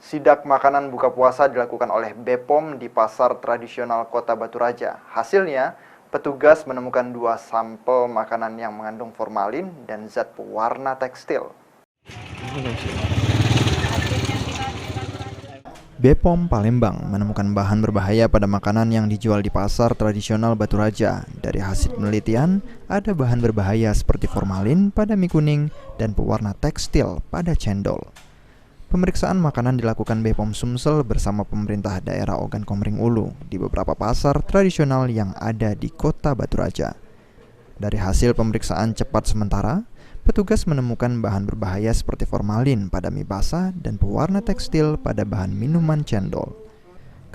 Sidak makanan buka puasa dilakukan oleh BPOM di pasar tradisional Kota Batu Raja. Hasilnya, petugas menemukan 2 sampel makanan yang mengandung formalin dan zat pewarna tekstil. BPOM Palembang menemukan bahan berbahaya pada makanan yang dijual di pasar tradisional Batu Raja. Dari hasil penelitian, ada bahan berbahaya seperti formalin pada mie kuning dan pewarna tekstil pada cendol. Pemeriksaan makanan dilakukan BPOM Sumsel bersama pemerintah daerah Ogan Komering Ulu di beberapa pasar tradisional yang ada di Kota Batu Raja. Dari hasil pemeriksaan cepat sementara, petugas menemukan bahan berbahaya seperti formalin pada mie basah dan pewarna tekstil pada bahan minuman cendol.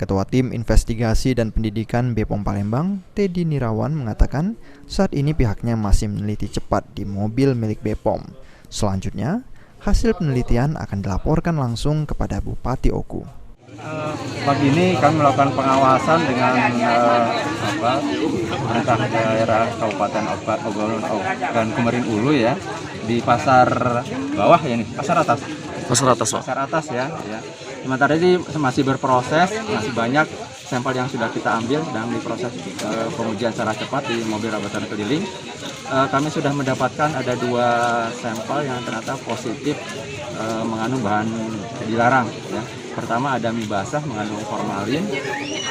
Ketua Tim Investigasi dan Pendidikan BPOM Palembang, Teddy Nirawan mengatakan saat ini pihaknya masih meneliti cepat di mobil milik BPOM. Selanjutnya, hasil penelitian akan dilaporkan langsung kepada Bupati Oku. Pagi ini kami melakukan pengawasan dengan pemerintah daerah Kabupaten Ogan Komering Ulu ya, di pasar bawah ya nih, pasar atas. Pasar atas ya. Sementara ini masih berproses, masih banyak sampel yang sudah kita ambil dan diproses pengujian secara cepat di mobil laboratorium keliling. Kami sudah mendapatkan ada 2 sampel yang ternyata positif mengandung bahan dilarang ya. Pertama ada mie basah mengandung formalin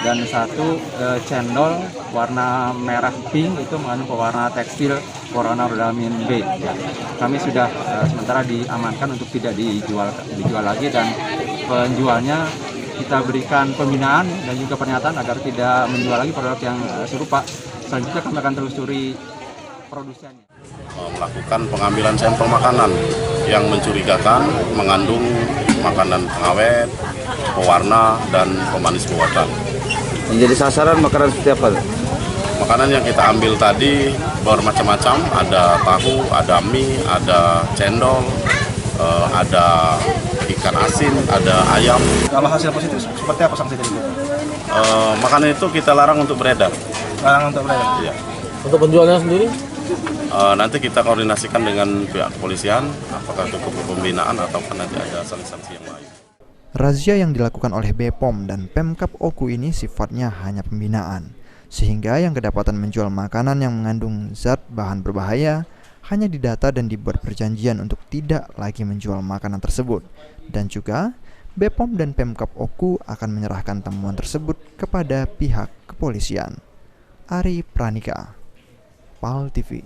dan 1 cendol warna merah pink itu mengandung pewarna tekstil chloranodamin B. Ya. Kami sudah sementara diamankan untuk tidak dijual lagi dan penjualnya kita berikan pembinaan dan juga pernyataan agar tidak menjual lagi produk yang serupa. Selanjutnya kami akan telusuri produsennya. Melakukan pengambilan sampel makanan yang mencurigakan mengandung makanan pengawet, pewarna, dan pemanis buatan. Menjadi sasaran makanan seperti apa? Makanan yang kita ambil tadi bermacam-macam, ada tahu, ada mie, ada cendol, ada ikan asin, ada ayam. Kalau hasil positif seperti apa sanksi dari kita? Makanan itu kita larang untuk beredar. Larang untuk beredar? Iya. Untuk penjualnya sendiri? Nanti kita koordinasikan dengan pihak kepolisian, apakah cukup pembinaan atau nanti ada sanksi-sanksi yang lain. Razia yang dilakukan oleh BPOM dan Pemkab Oku ini sifatnya hanya pembinaan, sehingga yang kedapatan menjual makanan yang mengandung zat bahan berbahaya hanya didata dan dibuat perjanjian untuk tidak lagi menjual makanan tersebut. Dan juga, BPOM dan Pemkab Oku akan menyerahkan temuan tersebut kepada pihak kepolisian. Ari Pranika, PAL TV.